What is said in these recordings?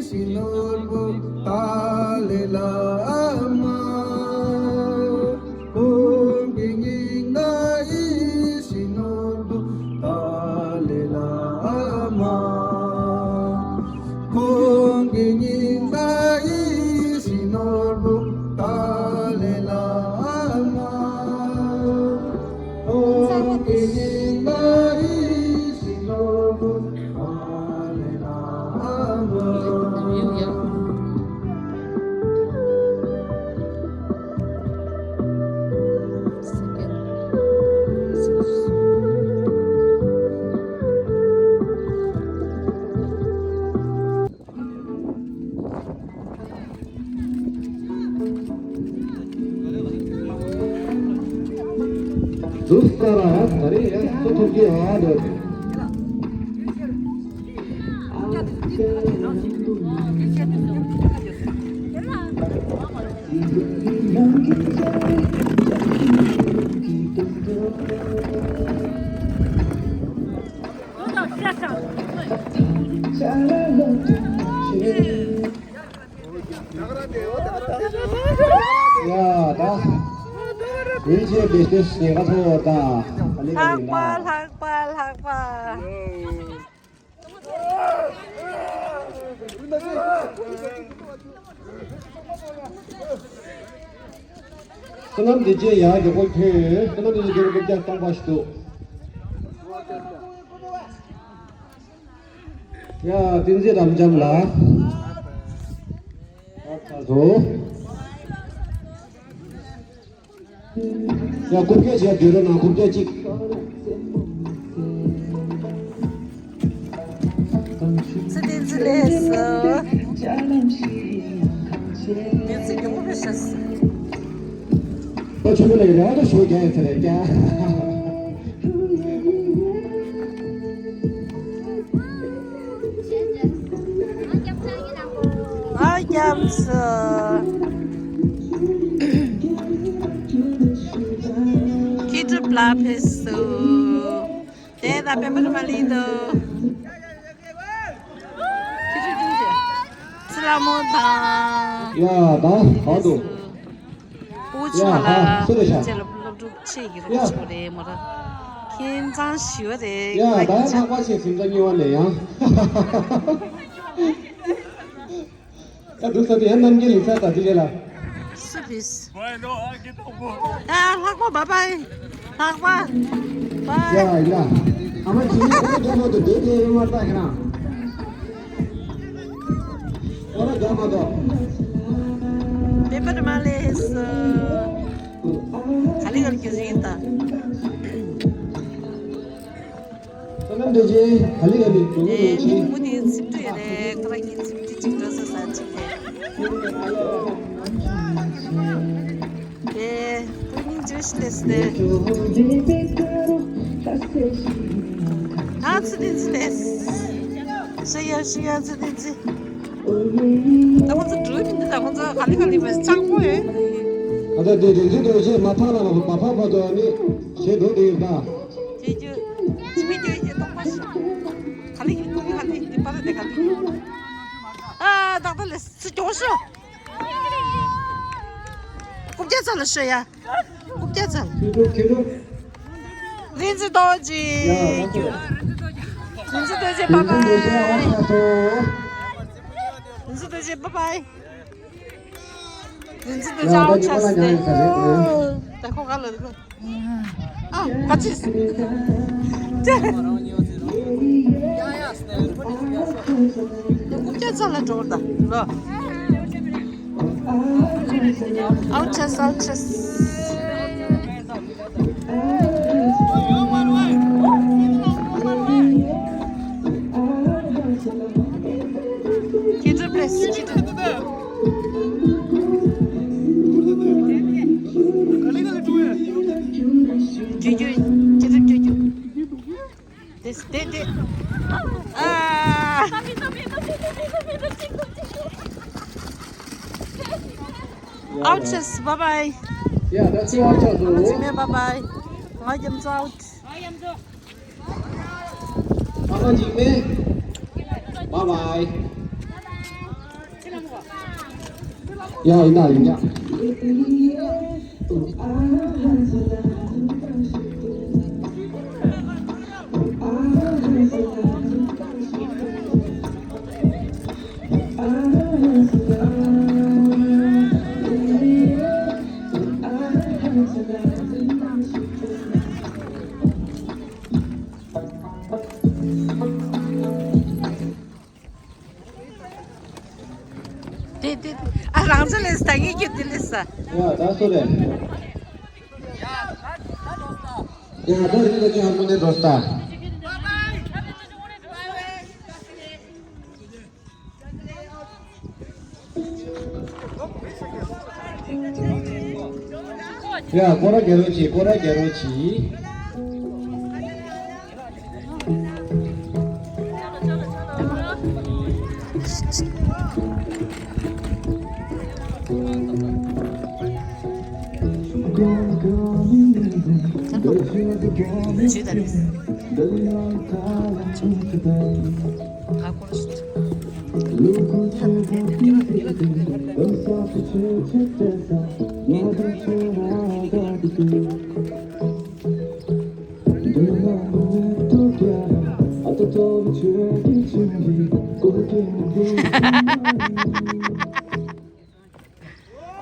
sinolbo talelama kungingai sinolbo talelama kungingai sinolbo talelama kungingai sinolbo Dustara, tadi ya, tutup dia ada. Ya, dah. Ini bisnis ni kan semua dah. 학발. Senam DJ ya, jauh ke. Senam DJ jauh kerja tambah situ. Ya, tinggi dalam jam lah. Satu. Ya, kurang siapa dia nak kurang cik. 스딘즈레스 뮤직 모르셨어 또 주문에 이래도 소개 드릴게. 아얌스 키즈 플라페스 대다 페퍼말리도 슬라모다 야, 나 나도. 오지마라 쓰레기. 이제로 불러도 치기로 치고래 뭐라 긴장 쉬어래 야, 나야 상관이 굉장히 왔네, 야. 야, 누구한테 한남 길 인사다 드려라. 스피스 야 하고 바이바이 하고 바이 야, 이라. 아마 지금 저도 내게 왔다 해나. 어라 잠아도. 페퍼 말레스 갈리갈 교생했다 저는 되지. 갈리갈리 예 누구지? 무디 집도에래 그렇게 집도 찍어서 사치네 예 본인 조실했을 아 스딘스레스 쉬어 스딘스 나 혼자 드림인데 나 혼자 갈리갈리면서 짱구해 아들 내 이제 마파나 마파봐도 아니 쟤도 되다. 제주 집에 이제 똑같이 갈리기 빠르대 갈리기 아 나달랬어 조심 국제선을 쉬어야 국제선 계속. 린즈 도지 야, 린즈 도지 인생 바이바이 도시야 왔어. 린즈 도지 바이바이 린즈 도지 야, 나 아웃 이거 찼을 하나 때 잘해. 나 거갈래 이거 아 같이 있어 국제선을 좋다 너 아웃 찼어 키즈 플레이스 키즈 주주 됐어 됐 아 아웃쳤어 바이바이 야, 나 지금 왔어. 집에 바이바이 아이엠즈 아웃 아마 집에. 바이바이. 야, 이나 있냐? 네. 아, 랑슬레스 당이 기들렸어. 야, 다 소래. 야, 너 이거 좀 한번 해줬다. 야, 꼬라 게로치.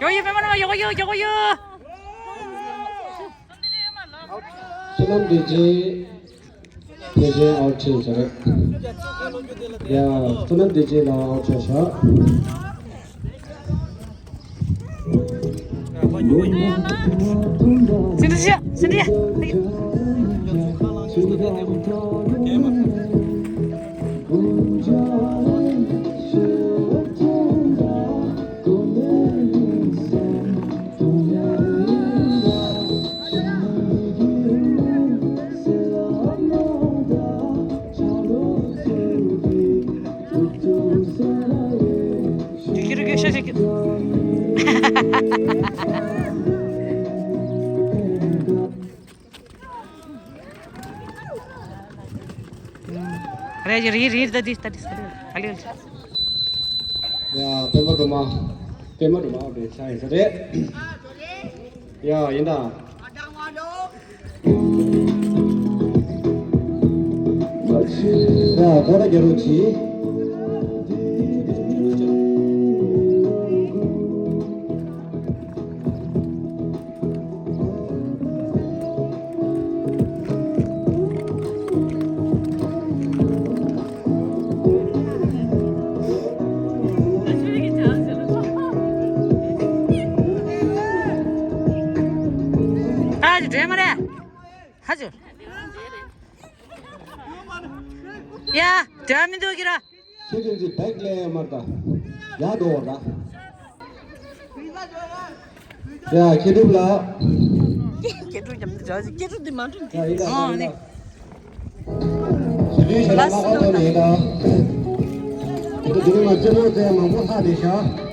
요요 배만 요요. 소남 되지 아웃치 저래. 야, 소남 되지 나 아웃쳐서. 신디야. Yürü geçecek. Kaya rir tadi. Kali. 야, 배마도마 우리 사이 저래. 야, 이나. 야, 꼬라 게로치. 하지 돼 말해. 하지. 야, 대한민국이라. 세진지 백래 말다. 야, 도라. 야, 기름라. 개도 잡는 저지 개도 많은. 야, 이다. 네. 수리 잘 나가도 내가. 이거 누구만 쩌모세만 못 하되셔.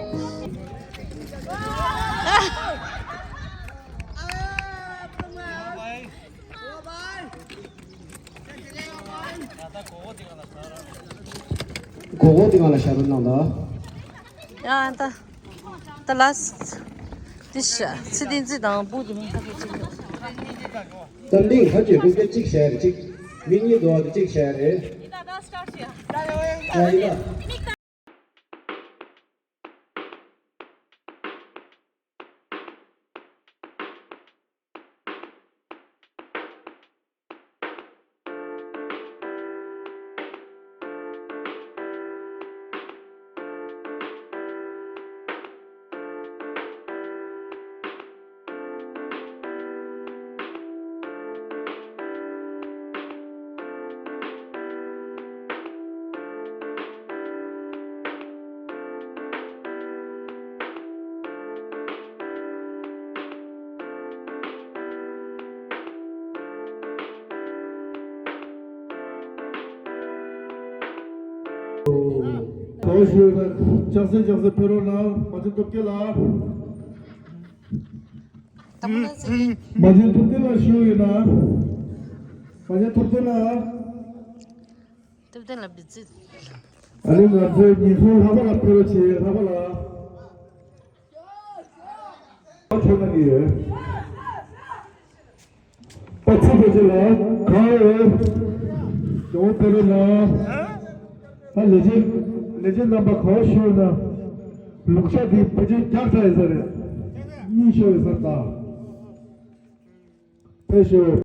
고고 디가나 샤르나다. 야, 다 라스트. 디샤. 스딘지당 부디는 하고 지금. 던딩 하지 그게 찍셔야 찍. 미니도 찍셔야 돼. 이따가 스타트야. 야, 이거. Chelsea Perona, Majin Tokela. Majin Tokela show Majin Tokela. تبدأ بتزيد. Ali Nadze Nifu Habala Perochi Habala. खाओ छोड़ना नहीं है पच्चीस बजे ला खाओ जो तेरे ना हाँ लेजेंड नंबर खाओ शो ना लुक्शा दी बजे क्या था इधर ये शो इधर था पैसे